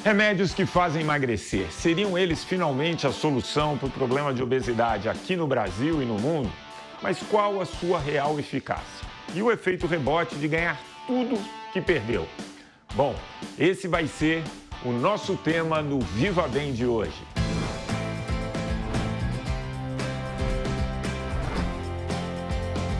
Remédios que fazem emagrecer. Seriam eles finalmente a solução para o problema de obesidade aqui no Brasil e no mundo? Mas qual a sua real eficácia? E o efeito rebote de ganhar tudo que perdeu? Bom, esse vai ser o nosso tema no Viva Bem de hoje.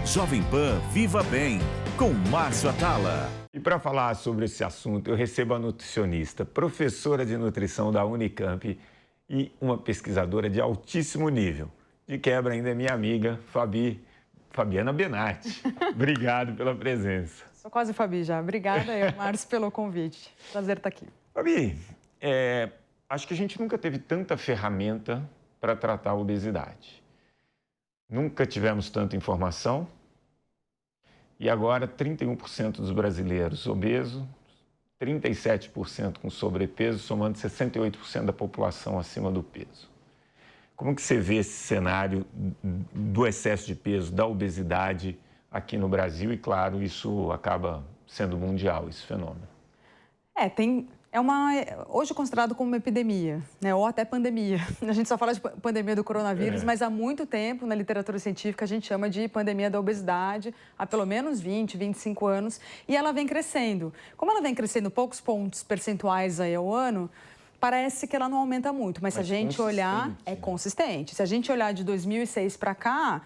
Jovem Pan Viva Bem, com Márcio Atala. E para falar sobre esse assunto, eu recebo a nutricionista, professora de nutrição da Unicamp e uma pesquisadora de altíssimo nível. De quebra ainda é minha amiga, Fabiana Benatti. Obrigado pela presença. Sou quase Fabi já. Obrigada, Márcio, pelo convite. Prazer estar aqui. Fabi, acho que a gente nunca teve tanta ferramenta para tratar a obesidade. Nunca tivemos tanta informação. E agora, 31% dos brasileiros obesos, 37% com sobrepeso, somando 68% da população acima do peso. Como que você vê esse cenário do excesso de peso, da obesidade aqui no Brasil? E, claro, isso acaba sendo mundial, esse fenômeno. Hoje é considerado como uma epidemia, né? Ou até pandemia. A gente só fala de pandemia do coronavírus, mas há muito tempo na literatura científica a gente chama de pandemia da obesidade, há pelo menos 20, 25 anos, e ela vem crescendo. Como ela vem crescendo poucos pontos percentuais aí ao ano, parece que ela não aumenta muito, mas se a gente olhar, é consistente. Se a gente olhar de 2006 para cá,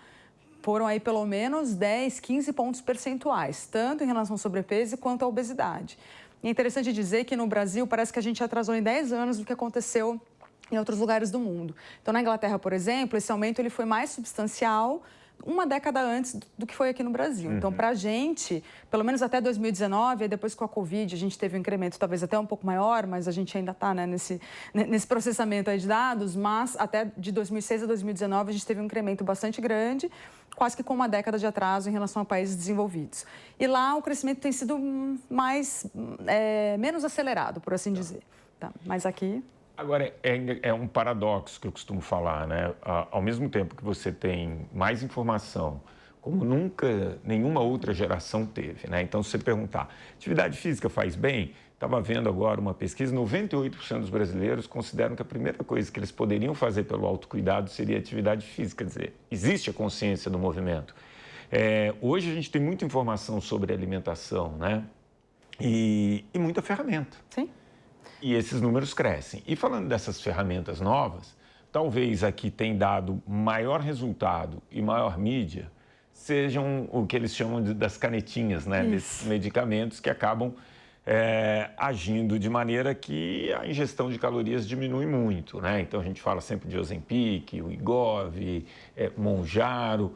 foram aí pelo menos 10, 15 pontos percentuais, tanto em relação ao sobrepeso quanto à obesidade. E é interessante dizer que no Brasil parece que a gente atrasou em 10 anos do que aconteceu em outros lugares do mundo. Então, na Inglaterra, por exemplo, esse aumento ele foi mais substancial uma década antes do que foi aqui no Brasil. Então, para a gente, pelo menos até 2019, depois com a Covid, a gente teve um incremento talvez até um pouco maior, mas a gente ainda está, né, nesse processamento aí de dados, mas até de 2006 a 2019 a gente teve um incremento bastante grande, quase que com uma década de atraso em relação a países desenvolvidos. E lá o crescimento tem sido menos acelerado, por assim dizer. Tá, mas aqui... Agora, é um paradoxo que eu costumo falar, né? Ao mesmo tempo que você tem mais informação, como nunca nenhuma outra geração teve, né? Então, se você perguntar, atividade física faz bem? Estava vendo agora uma pesquisa, 98% dos brasileiros consideram que a primeira coisa que eles poderiam fazer pelo autocuidado seria atividade física, quer dizer, existe a consciência do movimento. Hoje a gente tem muita informação sobre alimentação, né? E muita ferramenta. Sim. E esses números crescem. E falando dessas ferramentas novas, talvez aqui tem dado maior resultado e maior mídia sejam o que eles chamam das canetinhas, né? Desses medicamentos que acabam agindo de maneira que a ingestão de calorias diminui muito, né? Então a gente fala sempre de Ozempic, Wegovy, Mounjaro.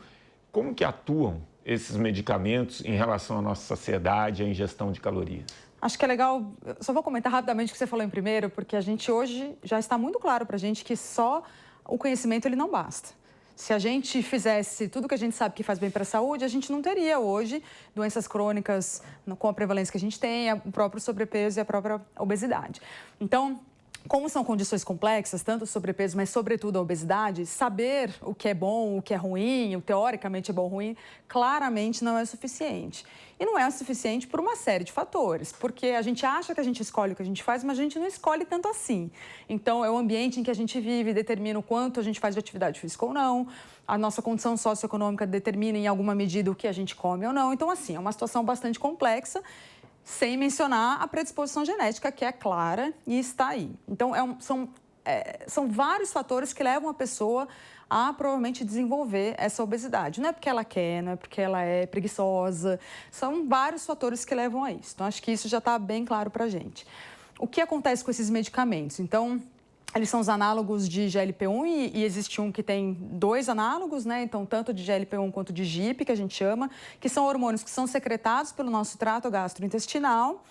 Como que atuam esses medicamentos em relação à nossa saciedade e à ingestão de calorias? Acho que é legal, só vou comentar rapidamente o que você falou em primeiro, porque a gente hoje já está muito claro para a gente que só o conhecimento ele não basta. Se a gente fizesse tudo que a gente sabe que faz bem para a saúde, a gente não teria hoje doenças crônicas com a prevalência que a gente tem, o próprio sobrepeso e a própria obesidade. Então, como são condições complexas, tanto o sobrepeso, mas sobretudo a obesidade, saber o que é bom, o que é ruim, o teoricamente é bom ou ruim, claramente não é suficiente. E não é o suficiente por uma série de fatores, porque a gente acha que a gente escolhe o que a gente faz, mas a gente não escolhe tanto assim. Então, é o ambiente em que a gente vive, determina o quanto a gente faz de atividade física ou não, a nossa condição socioeconômica determina em alguma medida o que a gente come ou não. Então, assim, é uma situação bastante complexa, sem mencionar a predisposição genética, que é clara e está aí. Então, são vários fatores que levam a pessoa a provavelmente desenvolver essa obesidade. Não é porque ela quer, não é porque ela é preguiçosa, são vários fatores que levam a isso. Então, acho que isso já está bem claro para a gente. O que acontece com esses medicamentos? Então, eles são os análogos de GLP-1 e existe um que tem 2 análogos, né? Então, tanto de GLP-1 quanto de GIP, que a gente chama, que são hormônios que são secretados pelo nosso trato gastrointestinal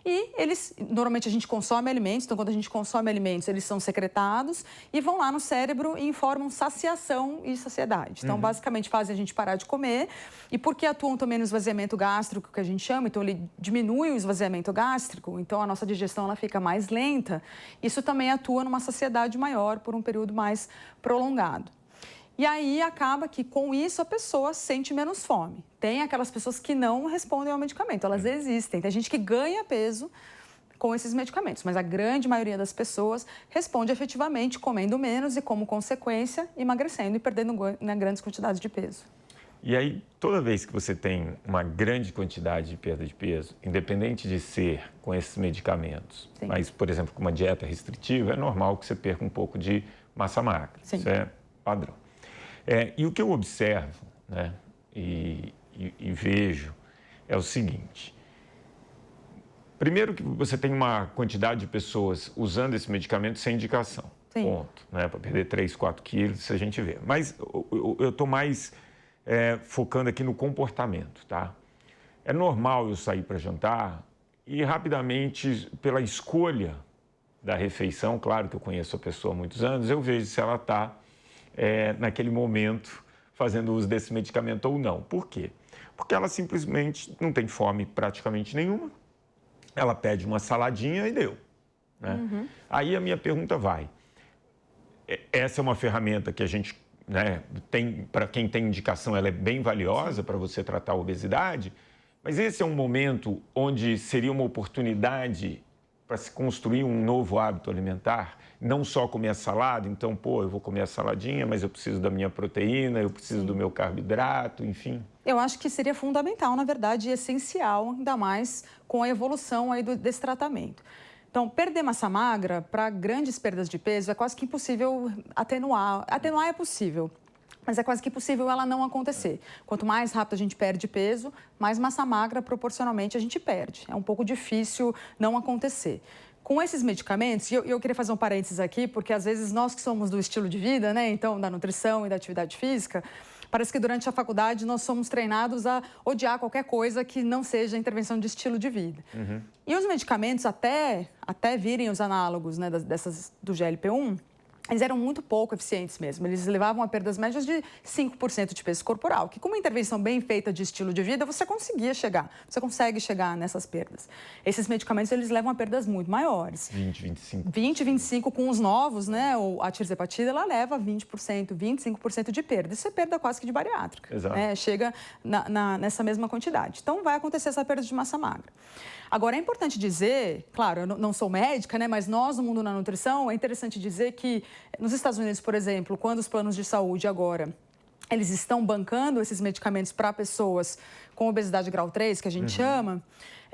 e eles, normalmente a gente consome alimentos, então quando a gente consome alimentos, eles são secretados e vão lá no cérebro e informam saciação e saciedade. Então, basicamente, fazem a gente parar de comer e porque atuam também no esvaziamento gástrico, que a gente chama, então ele diminui o esvaziamento gástrico, então a nossa digestão ela fica mais lenta, isso também atua numa saciedade maior por um período mais prolongado. E aí acaba que com isso a pessoa sente menos fome. Tem aquelas pessoas que não respondem ao medicamento, elas existem. Tem gente que ganha peso com esses medicamentos, mas a grande maioria das pessoas responde efetivamente comendo menos e, como consequência, emagrecendo e perdendo grandes quantidades de peso. E aí, toda vez que você tem uma grande quantidade de perda de peso, independente de ser com esses medicamentos, sim, mas, por exemplo, com uma dieta restritiva, é normal que você perca um pouco de massa magra. Sim. Isso é padrão. E o que eu observo, né, e vejo é o seguinte. Primeiro que você tem uma quantidade de pessoas usando esse medicamento sem indicação. Sim. Ponto. Né, para perder 3, 4 quilos, isso a gente vê. Mas eu estou mais focando aqui no comportamento, tá? É normal eu sair para jantar e rapidamente, pela escolha da refeição, claro que eu conheço a pessoa há muitos anos, eu vejo se ela está, naquele momento, fazendo uso desse medicamento ou não. Por quê? Porque ela simplesmente não tem fome praticamente nenhuma, ela pede uma saladinha e deu. Né? Uhum. Aí a minha pergunta vai, essa é uma ferramenta que a gente, né, tem, para quem tem indicação, ela é bem valiosa para você tratar a obesidade, mas esse é um momento onde seria uma oportunidade para se construir um novo hábito alimentar, não só comer a salada, então, eu vou comer a saladinha, mas eu preciso da minha proteína, eu preciso Sim. do meu carboidrato, enfim. Eu acho que seria fundamental, na verdade, e essencial, ainda mais com a evolução aí desse tratamento. Então, perder massa magra para grandes perdas de peso é quase que impossível atenuar. Atenuar é possível, mas é quase que impossível ela não acontecer. Quanto mais rápido a gente perde peso, mais massa magra proporcionalmente a gente perde. É um pouco difícil não acontecer. Com esses medicamentos, e eu queria fazer um parênteses aqui, porque às vezes nós que somos do estilo de vida, né, então da nutrição e da atividade física, parece que durante a faculdade nós somos treinados a odiar qualquer coisa que não seja intervenção de estilo de vida. Uhum. E os medicamentos, até virem os análogos, né, do GLP-1, eles eram muito pouco eficientes mesmo. Eles levavam a perdas médias de 5% de peso corporal, que com uma intervenção bem feita de estilo de vida, você consegue chegar nessas perdas. Esses medicamentos, eles levam a perdas muito maiores. 20, 25 com os novos, né? A tirzepatida, ela leva 20%, 25% de perda. Isso é perda quase que de bariátrica. Exato. Né? Chega nessa mesma quantidade. Então, vai acontecer essa perda de massa magra. Agora, é importante dizer, claro, eu não sou médica, né, mas nós, no mundo da nutrição, é interessante dizer que nos Estados Unidos, por exemplo, quando os planos de saúde agora, eles estão bancando esses medicamentos para pessoas com obesidade grau 3, que a gente chama,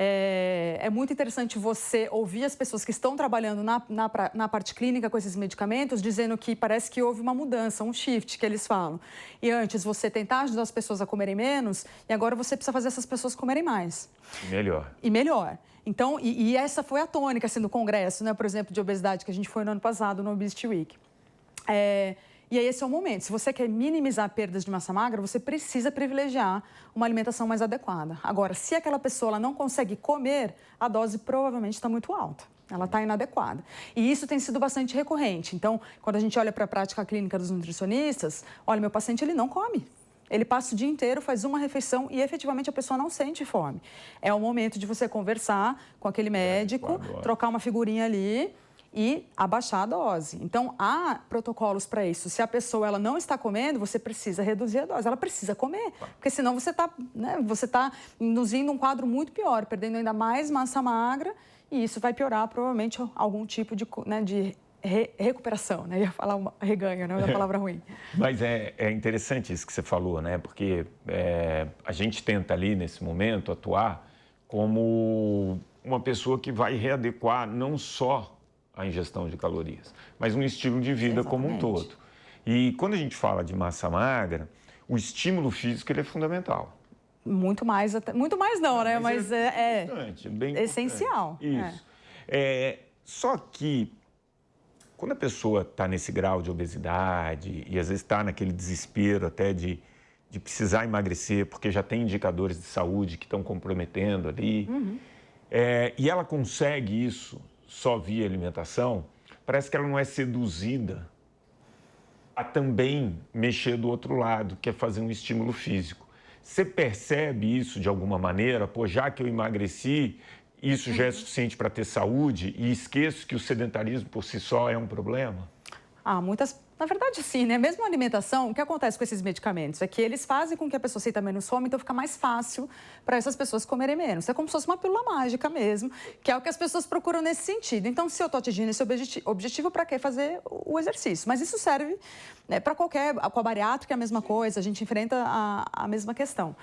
é muito interessante você ouvir as pessoas que estão trabalhando na parte clínica com esses medicamentos, dizendo que parece que houve uma mudança, um shift, que eles falam. E antes você tentar ajudar as pessoas a comerem menos, e agora você precisa fazer essas pessoas comerem mais. E melhor. Então, e essa foi a tônica, assim, do congresso, né, por exemplo, de obesidade, que a gente foi no ano passado, no Obesity Week. E aí esse é o momento. Se você quer minimizar perdas de massa magra, você precisa privilegiar uma alimentação mais adequada. Agora, se aquela pessoa ela não consegue comer, a dose provavelmente está muito alta. Ela está inadequada. E isso tem sido bastante recorrente. Então, quando a gente olha para a prática clínica dos nutricionistas, olha, meu paciente ele não come. Ele passa o dia inteiro, faz uma refeição e efetivamente a pessoa não sente fome. É o momento de você conversar com aquele médico, trocar uma figurinha ali e abaixar a dose. Então, há protocolos para isso. Se a pessoa ela não está comendo, você precisa reduzir a dose. Ela precisa comer, porque senão você está induzindo um quadro muito pior, perdendo ainda mais massa magra, e isso vai piorar provavelmente algum tipo de recuperação, né? Eu ia falar reganho, não é uma palavra ruim. Mas é interessante isso que você falou, né? Porque a gente tenta ali, nesse momento, atuar como uma pessoa que vai readequar não só a ingestão de calorias, mas um estilo de vida como um todo. E quando a gente fala de massa magra, o estímulo físico ele é fundamental. Muito mais não, né? Mas é bem essencial. Isso. Só que quando a pessoa está nesse grau de obesidade e às vezes está naquele desespero até de precisar emagrecer porque já tem indicadores de saúde que estão comprometendo ali, e ela consegue isso só via alimentação, parece que ela não é seduzida a também mexer do outro lado, que é fazer um estímulo físico. Você percebe isso de alguma maneira? Já que eu emagreci, isso já é suficiente para ter saúde e esqueço que o sedentarismo por si só é um problema? Muitas Na verdade, sim, né? Mesmo a alimentação, o que acontece com esses medicamentos é que eles fazem com que a pessoa sinta menos fome, então fica mais fácil para essas pessoas comerem menos. É como se fosse uma pílula mágica mesmo, que é o que as pessoas procuram nesse sentido. Então, se eu estou atingindo esse objetivo, para que fazer o exercício? Mas isso serve, né, para qualquer... Com a bariátrica é a mesma coisa, a gente enfrenta a mesma questão.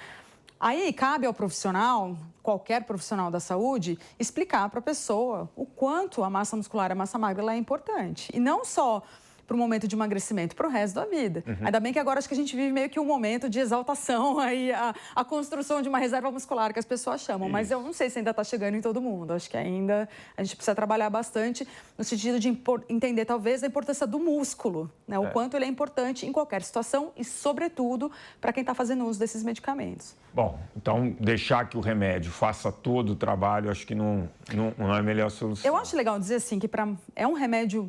Aí cabe ao profissional, qualquer profissional da saúde, explicar para a pessoa o quanto a massa muscular e a massa magra ela é importante. E não só para o momento de emagrecimento, para o resto da vida. Ainda bem que agora acho que a gente vive meio que um momento de exaltação, aí, a construção de uma reserva muscular, que as pessoas chamam. Mas eu não sei se ainda está chegando em todo mundo. Acho que ainda a gente precisa trabalhar bastante no sentido de entender, talvez, a importância do músculo, né? O quanto ele é importante em qualquer situação e, sobretudo, para quem está fazendo uso desses medicamentos. Bom, então deixar que o remédio faça todo o trabalho, acho que não é a melhor solução. Eu acho legal dizer assim que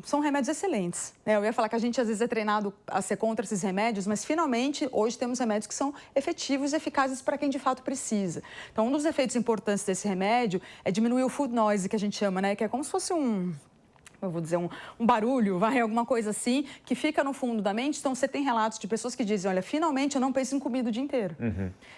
são remédios excelentes, né? Eu ia falar que a gente às vezes é treinado a ser contra esses remédios, mas finalmente hoje temos remédios que são efetivos e eficazes para quem de fato precisa. Então, um dos efeitos importantes desse remédio é diminuir o food noise, que a gente chama, né? Que é como se fosse eu vou dizer, um barulho, alguma coisa assim, que fica no fundo da mente. Então, você tem relatos de pessoas que dizem, olha, finalmente eu não penso em comida o dia inteiro.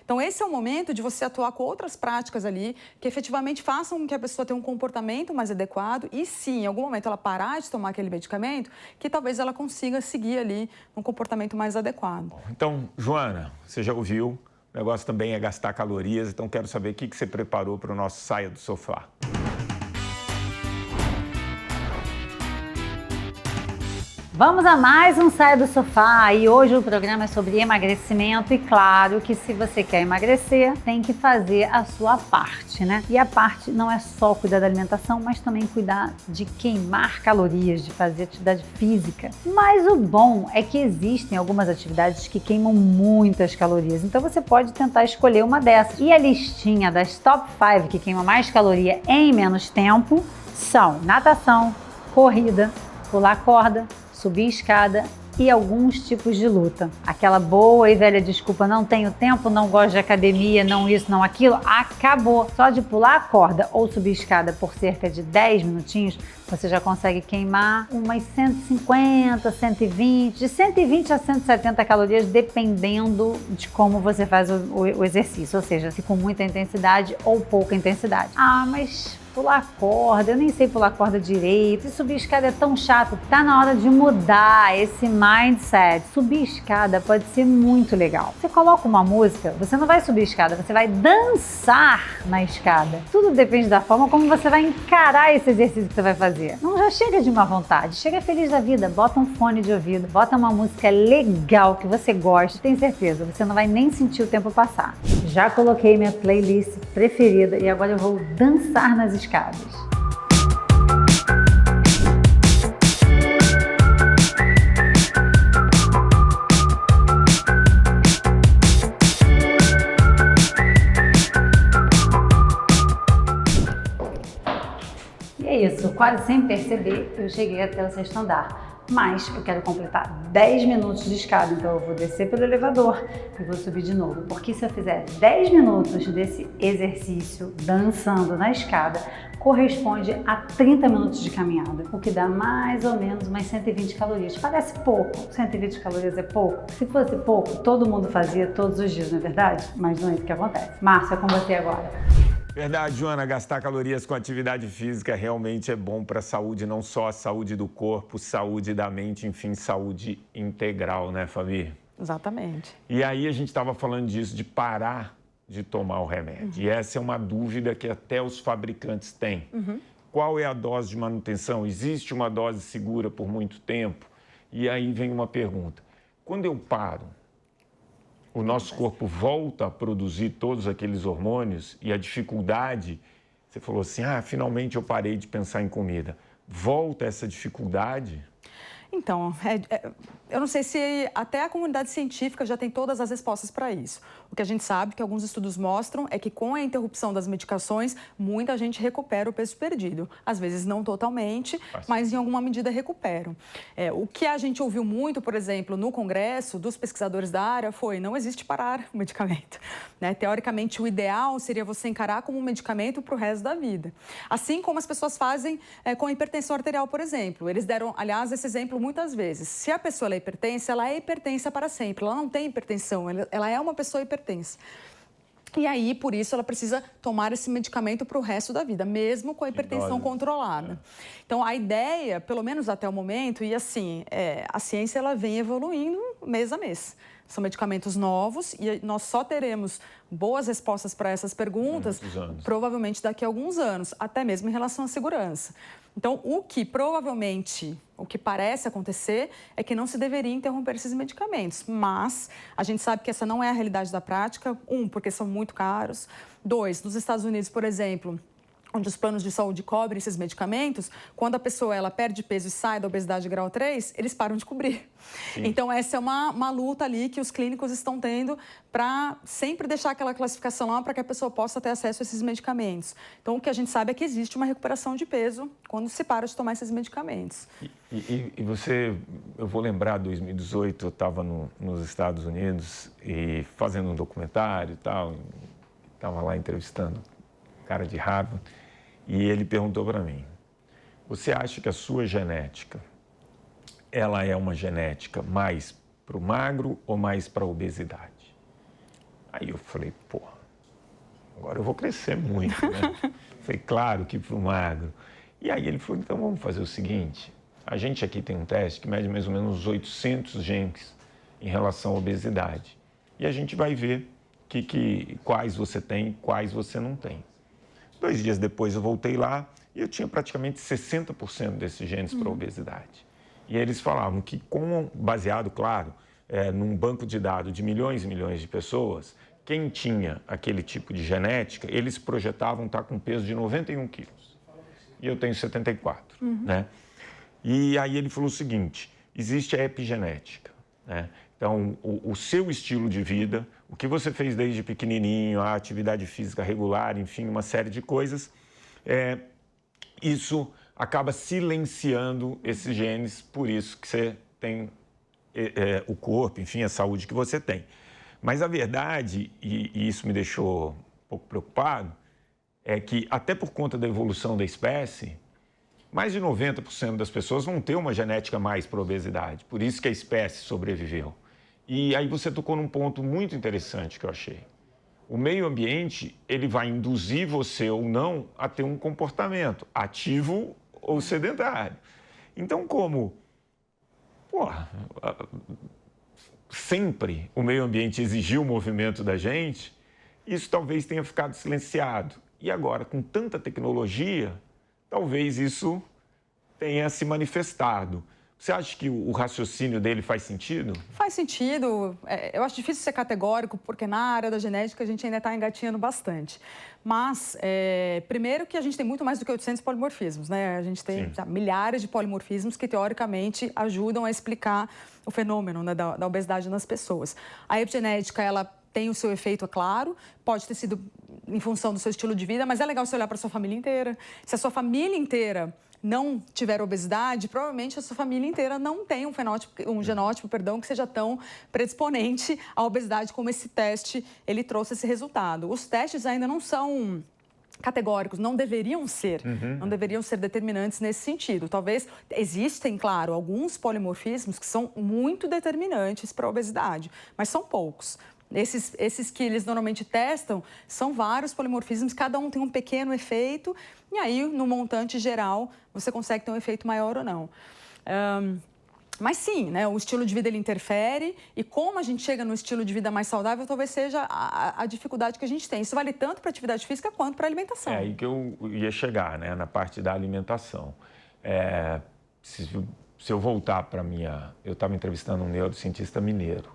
Então, esse é o momento de você atuar com outras práticas ali, que efetivamente façam com que a pessoa tenha um comportamento mais adequado e, sim, em algum momento ela parar de tomar aquele medicamento, que talvez ela consiga seguir ali um comportamento mais adequado. Então, Joana, você já ouviu, o negócio também é gastar calorias, então quero saber o que você preparou para o nosso Saia do Sofá. Vamos a mais um Saia do Sofá e hoje o programa é sobre emagrecimento e claro que se você quer emagrecer tem que fazer a sua parte, né? E a parte não é só cuidar da alimentação, mas também cuidar de queimar calorias, de fazer atividade física. Mas o bom é que existem algumas atividades que queimam muitas calorias, então você pode tentar escolher uma dessas. E a listinha das top 5 que queimam mais caloria em menos tempo são natação, corrida, pular corda, subir escada e alguns tipos de luta. Aquela boa e velha desculpa, não tenho tempo, não gosto de academia, não isso, não aquilo, acabou. Só de pular a corda ou subir escada por cerca de 10 minutinhos, você já consegue queimar umas 150, 120, de 120 a 170 calorias, dependendo de como você faz o exercício, ou seja, se com muita intensidade ou pouca intensidade. Ah, mas pular corda, eu nem sei pular corda direito, e subir escada é tão chato. Tá na hora de mudar esse mindset. Subir escada pode ser muito legal. Você coloca uma música, você não vai subir escada, você vai dançar na escada. Tudo depende da forma como você vai encarar esse exercício que você vai fazer. Não já chega de má vontade, chega feliz da vida, bota um fone de ouvido, bota uma música legal que você gosta, tenho certeza, você não vai nem sentir o tempo passar. Já coloquei minha playlist preferida e agora eu vou dançar nas escadas. E é isso, quase sem perceber, eu cheguei até o sexto andar. Mas eu quero completar 10 minutos de escada, então eu vou descer pelo elevador e vou subir de novo. Porque se eu fizer 10 minutos desse exercício dançando na escada, corresponde a 30 minutos de caminhada, o que dá mais ou menos umas 120 calorias. Parece pouco, 120 calorias é pouco. Se fosse pouco, todo mundo fazia todos os dias, não é verdade? Mas não é isso que acontece. Márcia, é com você agora. Verdade, Joana, gastar calorias com atividade física realmente é bom para a saúde, não só a saúde do corpo, saúde da mente, enfim, saúde integral, né, Fabi? Exatamente. E aí a gente estava falando disso, de parar de tomar o remédio. E essa é uma dúvida que até os fabricantes têm. Qual é a dose de manutenção? Existe uma dose segura por muito tempo? E aí vem uma pergunta. Quando eu paro, o nosso corpo volta a produzir todos aqueles hormônios e a dificuldade, você falou assim, finalmente eu parei de pensar em comida. Volta essa dificuldade? Então, eu não sei se até a comunidade científica já tem todas as respostas para isso. O que a gente sabe, que alguns estudos mostram, é que com a interrupção das medicações, muita gente recupera o peso perdido. Às vezes não totalmente, mas em alguma medida recuperam. O que a gente ouviu muito, por exemplo, no Congresso, dos pesquisadores da área, foi: não existe parar o medicamento. Né? Teoricamente, o ideal seria você encarar como um medicamento para o resto da vida. Assim como as pessoas fazem com a hipertensão arterial, por exemplo. Eles deram, aliás, esse exemplo muitas vezes. Se a pessoa é hipertensa, ela é hipertensa para sempre. Ela não tem hipertensão, ela é uma pessoa hipertensa. E aí, por isso, ela precisa tomar esse medicamento para o resto da vida, mesmo com a hipertensão controlada. Então, a ideia, pelo menos até o momento, e assim, a ciência ela vem evoluindo mês a mês. São medicamentos novos e nós só teremos boas respostas para essas perguntas provavelmente daqui a alguns anos, até mesmo em relação à segurança. Então, o que parece acontecer é que não se deveria interromper esses medicamentos, mas a gente sabe que essa não é a realidade da prática. Porque são muito caros. 2, nos Estados Unidos, por exemplo, onde os planos de saúde cobrem esses medicamentos, quando a pessoa ela perde peso e sai da obesidade grau 3, eles param de cobrir. Sim. Então, essa é uma luta ali que os clínicos estão tendo para sempre deixar aquela classificação lá para que a pessoa possa ter acesso a esses medicamentos. Então, o que a gente sabe é que existe uma recuperação de peso quando se para de tomar esses medicamentos. Eu vou lembrar, 2018, eu estava nos Estados Unidos e fazendo um documentário e tal, estava lá entrevistando um cara de Harvard. E ele perguntou para mim: você acha que a sua genética, ela é uma genética mais para o magro ou mais para a obesidade? Aí eu falei: pô, agora eu vou crescer muito, né? Falei: claro que para o magro. E aí ele falou: então vamos fazer o seguinte, a gente aqui tem um teste que mede mais ou menos 800 genes em relação à obesidade. E a gente vai ver quais você tem e quais você não tem. 2 dias depois eu voltei lá e eu tinha praticamente 60% desses genes para obesidade. E eles falavam que, baseado, claro, num banco de dados de milhões e milhões de pessoas, quem tinha aquele tipo de genética, eles projetavam estar com peso de 91 quilos. E eu tenho 74, né? E aí ele falou o seguinte: existe a epigenética, né? Então, o seu estilo de vida, o que você fez desde pequenininho, a atividade física regular, enfim, uma série de coisas, isso acaba silenciando esses genes, por isso que você tem o corpo, enfim, a saúde que você tem. Mas a verdade, e isso me deixou um pouco preocupado, é que até por conta da evolução da espécie, mais de 90% das pessoas vão ter uma genética mais para obesidade, por isso que a espécie sobreviveu. E aí você tocou num ponto muito interessante que eu achei. O meio ambiente, ele vai induzir você ou não a ter um comportamento ativo ou sedentário. Então, sempre o meio ambiente exigiu o movimento da gente, isso talvez tenha ficado silenciado. E agora, com tanta tecnologia, talvez isso tenha se manifestado. Você acha que o raciocínio dele faz sentido? Faz sentido. Eu acho difícil ser categórico, porque na área da genética a gente ainda está engatinhando bastante. Mas, primeiro que a gente tem muito mais do que 800 polimorfismos, né? A gente tem milhares de polimorfismos que, teoricamente, ajudam a explicar o fenômeno, né, da obesidade nas pessoas. A epigenética, ela tem o seu efeito, é claro, pode ter sido em função do seu estilo de vida, mas é legal você olhar para a sua família inteira. Se a sua família inteira não tiver obesidade, provavelmente a sua família inteira não tem um genótipo, que seja tão predisponente à obesidade como esse teste, ele trouxe esse resultado. Os testes ainda não são categóricos, não deveriam ser determinantes nesse sentido. Talvez existem, claro, alguns polimorfismos que são muito determinantes para a obesidade, mas são poucos. Esses que eles normalmente testam são vários polimorfismos, cada um tem um pequeno efeito, e aí, no montante geral, você consegue ter um efeito maior ou não. Mas sim, né, o estilo de vida ele interfere, e como a gente chega no estilo de vida mais saudável, talvez seja a dificuldade que a gente tem. Isso vale tanto para a atividade física quanto para a alimentação. É aí que eu ia chegar, né, na parte da alimentação. Se eu voltar para eu estava entrevistando um neurocientista mineiro,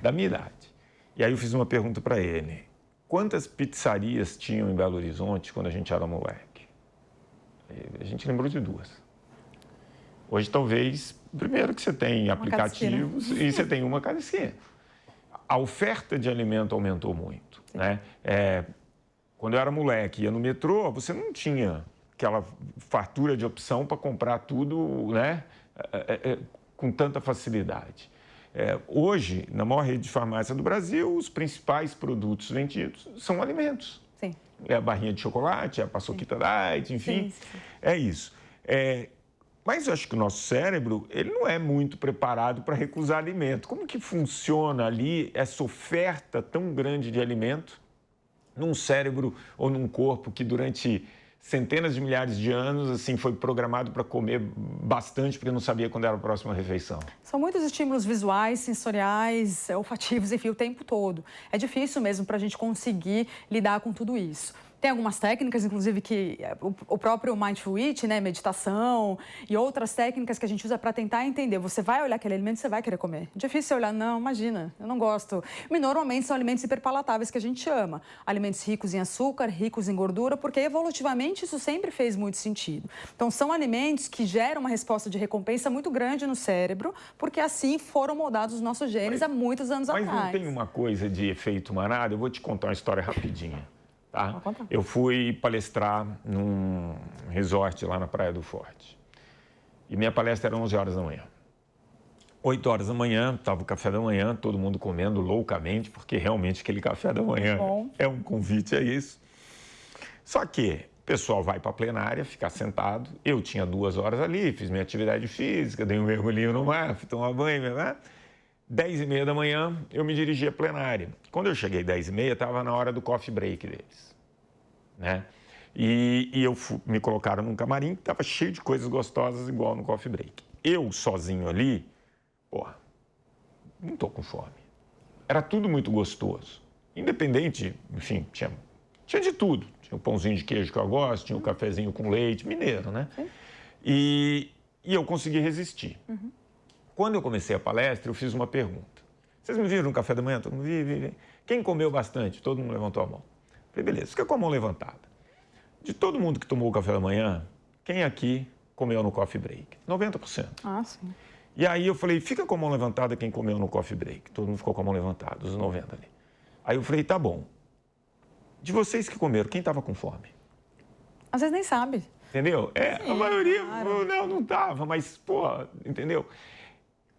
da minha idade. E aí eu fiz uma pergunta para ele: quantas pizzarias tinham em Belo Horizonte quando a gente era moleque? A gente lembrou de 2. Hoje, talvez, primeiro que você tem aplicativos e você tem uma cada esquina. a oferta de alimento aumentou muito, né? Quando eu era moleque, ia no metrô, você não tinha aquela fartura de opção para comprar tudo, né? Com tanta facilidade. Hoje, na maior rede de farmácia do Brasil, os principais produtos vendidos são alimentos. Sim. É a barrinha de chocolate, é a paçoquita diet, enfim, sim. É isso. Mas eu acho que o nosso cérebro, ele não é muito preparado para recusar alimento. Como que funciona ali essa oferta tão grande de alimento num cérebro ou num corpo que durante centenas de milhares de anos assim foi programado para comer bastante porque não sabia quando era a próxima refeição? São muitos estímulos visuais, sensoriais, olfativos, enfim, o tempo todo. É difícil mesmo para a gente conseguir lidar com tudo isso. Tem algumas técnicas, inclusive, que o próprio Mindful Eating, né, meditação e outras técnicas que a gente usa para tentar entender. Você vai olhar aquele alimento, você vai querer comer. É difícil você olhar, não, imagina, eu não gosto. E normalmente são alimentos hiperpalatáveis que a gente ama. Alimentos ricos em açúcar, ricos em gordura, porque evolutivamente isso sempre fez muito sentido. Então, são alimentos que geram uma resposta de recompensa muito grande no cérebro, porque assim foram moldados os nossos genes há muitos anos atrás. Mas não tem uma coisa de efeito manada? Eu vou te contar uma história rapidinha. Tá? Eu fui palestrar num resort lá na Praia do Forte. E minha palestra era 11 horas da manhã. 8 horas da manhã, estava o café da manhã, todo mundo comendo loucamente, porque realmente aquele café da manhã é um convite a isso. Só que o pessoal vai para a plenária, ficar sentado. Eu tinha 2 horas ali, fiz minha atividade física, dei um mergulhinho no mar, fui tomar banho, né? 10h30 da manhã, eu me dirigi à plenária. Quando eu cheguei 10h30, estava na hora do coffee break deles, né? E me colocaram num camarim que estava cheio de coisas gostosas, igual no coffee break. Eu, sozinho ali, não estou com fome. Era tudo muito gostoso. Independente, enfim, tinha de tudo. Tinha o pãozinho de queijo que eu gosto, tinha o cafezinho com leite, mineiro, né? E eu consegui resistir. Quando eu comecei a palestra, eu fiz uma pergunta. Vocês me viram no café da manhã? Todo mundo viu. Quem comeu bastante? Todo mundo levantou a mão. Falei, beleza, fica com a mão levantada. De todo mundo que tomou o café da manhã, quem aqui comeu no coffee break? 90%. Ah, sim. E aí eu falei, fica com a mão levantada quem comeu no coffee break. Todo mundo ficou com a mão levantada, os 90 ali. Aí eu falei, tá bom. De vocês que comeram, quem estava com fome? Às vezes nem sabe. Entendeu? Sim, a maioria, claro. não estava, mas, entendeu?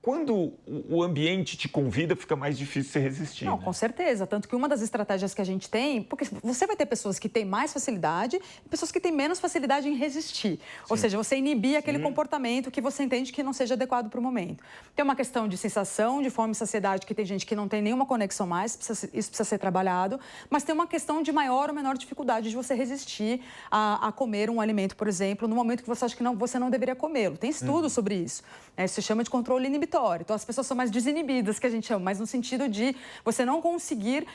Quando o ambiente te convida, fica mais difícil você resistir. Não, né? com certeza. Tanto que uma das estratégias que a gente tem, porque você vai ter pessoas que têm mais facilidade e pessoas que têm menos facilidade em resistir. Ou seja, você inibir aquele comportamento que você entende que não seja adequado para o momento. Tem uma questão de sensação, de fome e saciedade, que tem gente que não tem nenhuma conexão mais, isso precisa ser trabalhado. Mas tem uma questão de maior ou menor dificuldade de você resistir a comer um alimento, por exemplo, no momento que você acha que você não deveria comê-lo. Tem estudos sobre isso. Isso se chama de controle inibitório. Então, as pessoas são mais desinibidas, que a gente chama, mas no sentido de você não conseguir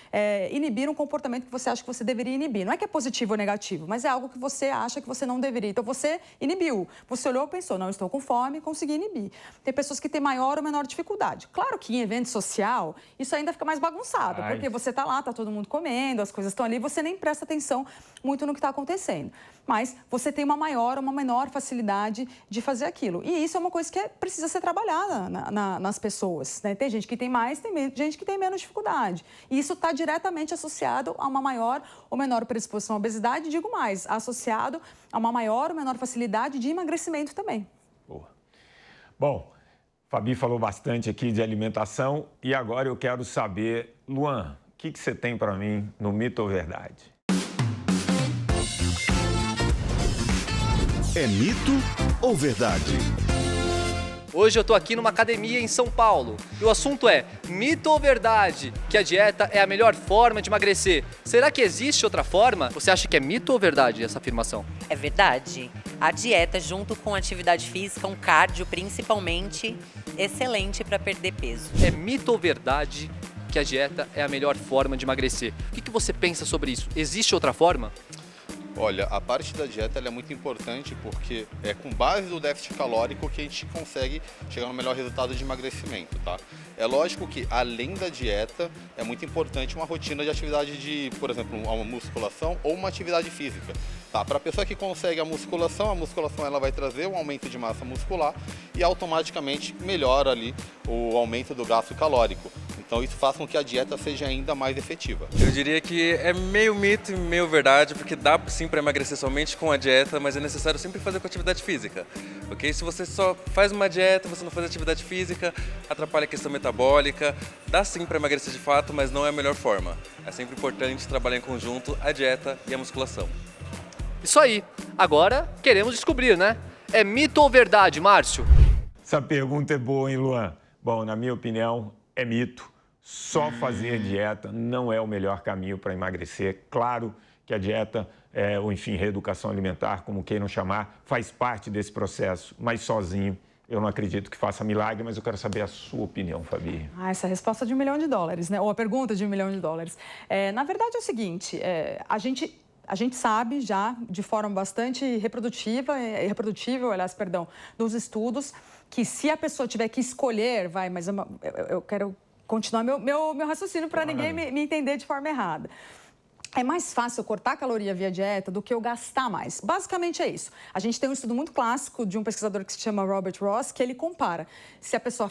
inibir um comportamento que você acha que você deveria inibir. Não é que é positivo ou negativo, mas é algo que você acha que você não deveria. Então, você inibiu. Você olhou e pensou, não, estou com fome, consegui inibir. Tem pessoas que têm maior ou menor dificuldade. Claro que em evento social, isso ainda fica mais bagunçado, porque você está lá, está todo mundo comendo, as coisas estão ali, você nem presta atenção muito no que está acontecendo. Mas você tem uma maior ou uma menor facilidade de fazer aquilo. E isso é uma coisa que precisa ser trabalhada nas pessoas, né? Tem gente que tem mais, tem gente que tem menos dificuldade. E isso está diretamente associado a uma maior ou menor predisposição à obesidade, digo mais, associado a uma maior ou menor facilidade de emagrecimento também. Boa. Bom, Fabi falou bastante aqui de alimentação e agora eu quero saber, Luan, o que você tem para mim no Mito ou Verdade? É mito ou verdade? Hoje eu tô aqui numa academia em São Paulo e o assunto é mito ou verdade que a dieta é a melhor forma de emagrecer. Será que existe outra forma? Você acha que é mito ou verdade essa afirmação? É verdade. A dieta junto com atividade física, um cardio principalmente, excelente para perder peso. É mito ou verdade que a dieta é a melhor forma de emagrecer? O que você pensa sobre isso? Existe outra forma? Olha, a parte da dieta ela é muito importante porque é com base do déficit calórico que a gente consegue chegar no melhor resultado de emagrecimento, tá? É lógico que, além da dieta, é muito importante uma rotina de atividade de, por exemplo, uma musculação ou uma atividade física. Tá? Para a pessoa que consegue a musculação ela vai trazer um aumento de massa muscular e automaticamente melhora ali o aumento do gasto calórico. Então isso faz com que a dieta seja ainda mais efetiva. Eu diria que é meio mito e meio verdade, porque dá sim para emagrecer somente com a dieta, mas é necessário sempre fazer com atividade física, ok? Se você só faz uma dieta, você não faz atividade física, atrapalha a questão metabólica, dá sim para emagrecer de fato, mas não é a melhor forma. É sempre importante trabalhar em conjunto a dieta e a musculação. Isso aí. Agora queremos descobrir, né? É mito ou verdade, Márcio? Essa pergunta é boa, hein, Luan? Bom, na minha opinião, é mito. Só fazer dieta não é o melhor caminho para emagrecer. Claro que a dieta, ou enfim, reeducação alimentar, como queiram chamar, faz parte desse processo, mas sozinho eu não acredito que faça milagre, mas eu quero saber a sua opinião, Fabi. Essa é a resposta de $1 milhão, né? Ou a pergunta de $1 milhão. Na verdade é o seguinte, a gente sabe já, de forma bastante reprodutível, nos estudos, que se a pessoa tiver que escolher, mas eu quero continuar meu raciocínio para ninguém me entender de forma errada. É mais fácil eu cortar caloria via dieta do que eu gastar mais. Basicamente é isso. A gente tem um estudo muito clássico de um pesquisador que se chama Robert Ross, que ele compara se a pessoa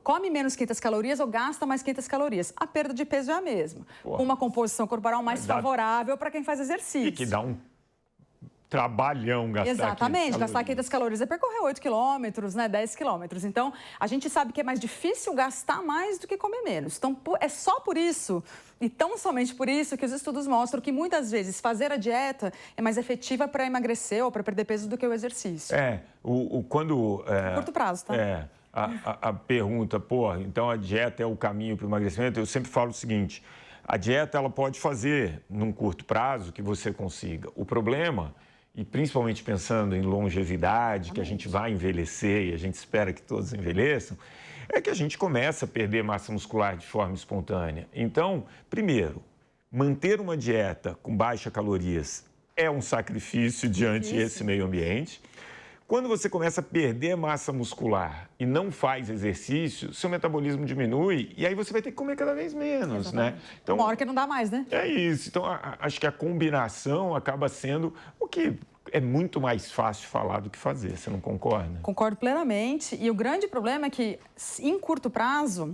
come menos 500 calorias ou gasta mais 500 calorias. A perda de peso é a mesma. Uma composição corporal mais favorável para quem faz exercício. E que dá um trabalhão gastar Exatamente, gastar 500 calorias é percorrer 8 quilômetros, né, 10 quilômetros. Então, a gente sabe que é mais difícil gastar mais do que comer menos. Então, é só por isso, e tão somente por isso, que os estudos mostram que muitas vezes fazer a dieta é mais efetiva para emagrecer ou para perder peso do que o exercício. Curto prazo, tá? A pergunta, então a dieta é o caminho para o emagrecimento, eu sempre falo o seguinte, a dieta ela pode fazer num curto prazo que você consiga. O problema, e principalmente pensando em longevidade, que a gente vai envelhecer e a gente espera que todos envelheçam, é que a gente começa a perder massa muscular de forma espontânea. Então, primeiro, manter uma dieta com baixa calorias é um sacrifício diante desse meio ambiente. Quando você começa a perder massa muscular e não faz exercício, seu metabolismo diminui e aí você vai ter que comer cada vez menos, né? Então, uma hora que não dá mais, né? É isso. Então, acho que a combinação acaba sendo o que é muito mais fácil falar do que fazer. Você não concorda? Concordo plenamente. E o grande problema é que, em curto prazo,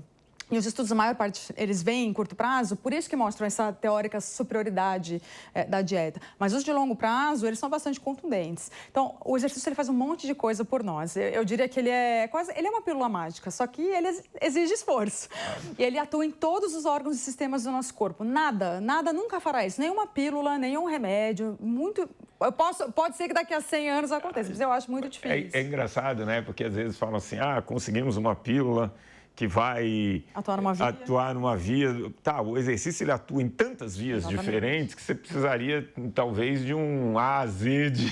e os estudos, a maior parte, eles vêm em curto prazo, por isso que mostram essa teórica superioridade da dieta. Mas os de longo prazo, eles são bastante contundentes. Então, o exercício ele faz um monte de coisa por nós. Eu diria que ele é uma pílula mágica, só que ele exige esforço. E ele atua em todos os órgãos e sistemas do nosso corpo. Nada nunca fará isso. Nenhuma pílula, nenhum remédio, pode ser que daqui a 100 anos aconteça, mas eu acho muito difícil. É engraçado, né? Porque às vezes falam assim, conseguimos uma pílula que vai atuar numa via. Tá, o exercício ele atua em tantas vias diferentes que você precisaria, talvez, de um A a Z de...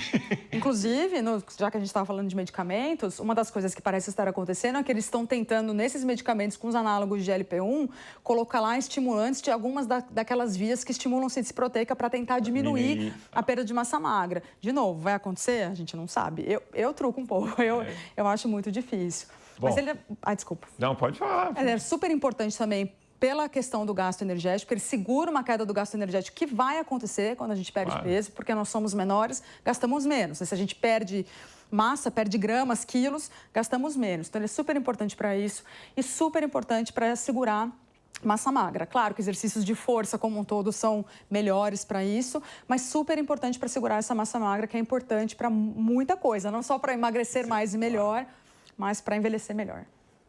Inclusive, já que a gente estava falando de medicamentos, uma das coisas que parece estar acontecendo é que eles estão tentando, nesses medicamentos com os análogos de GLP-1, colocar lá estimulantes de algumas daquelas vias que estimulam síntese proteica para tentar diminuir a perda de massa magra. De novo, vai acontecer? A gente não sabe. Eu truco um pouco, eu acho muito difícil. Bom, mas ele desculpa. Não, pode falar. Ele é super importante também pela questão do gasto energético, ele segura uma queda do gasto energético que vai acontecer quando a gente perde peso, porque nós somos menores, gastamos menos. Se a gente perde massa, perde gramas, quilos, gastamos menos. Então, ele é super importante para isso e super importante para segurar massa magra. Claro que exercícios de força como um todo são melhores para isso, mas super importante para segurar essa massa magra, que é importante para muita coisa, não só para emagrecer mais e melhor, mas para envelhecer melhor.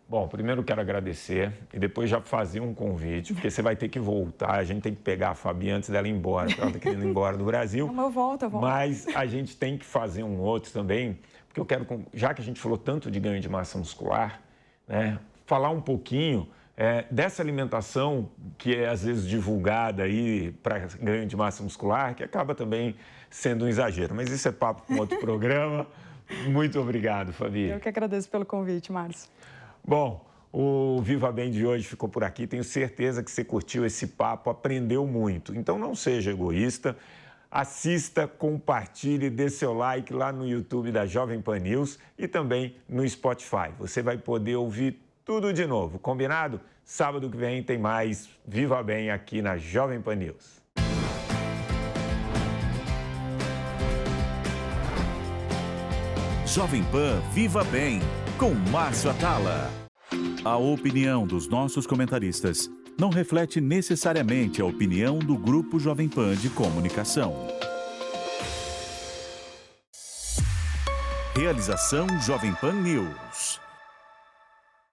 Bom, primeiro eu quero agradecer e depois já fazer um convite, porque você vai ter que voltar, a gente tem que pegar a Fabi antes dela ir embora, porque ela está querendo ir embora do Brasil. Não, eu volto. Mas a gente tem que fazer um outro também, porque eu quero, já que a gente falou tanto de ganho de massa muscular, né, falar um pouquinho dessa alimentação que é às vezes divulgada aí para ganho de massa muscular, que acaba também sendo um exagero. Mas isso é papo com outro programa. Muito obrigado, Fabi. Eu que agradeço pelo convite, Márcio. Bom, o Viva Bem de hoje ficou por aqui. Tenho certeza que você curtiu esse papo, aprendeu muito. Então não seja egoísta, assista, compartilhe, dê seu like lá no YouTube da Jovem Pan News e também no Spotify. Você vai poder ouvir tudo de novo, combinado? Sábado que vem tem mais Viva Bem aqui na Jovem Pan News. Jovem Pan Viva Bem, com Márcio Atala. A opinião dos nossos comentaristas não reflete necessariamente a opinião do Grupo Jovem Pan de Comunicação. Realização Jovem Pan News.